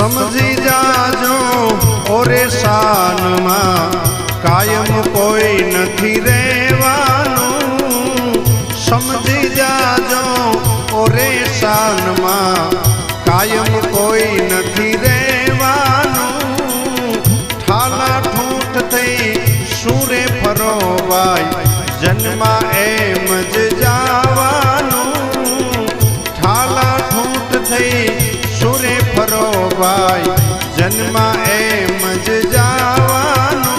समझी जाजो ओरे शान में कायम कोई नहीं रेवानू। समझी जाजो ओरे शान में कायम कोई नहीं रेवानू। ठाला ठूठ थई सूरे फरो भाई जन्मा एम ज जावानू। ठाला ठूठ थई सूरे फरो भाई जन्मा एम ज जावानू।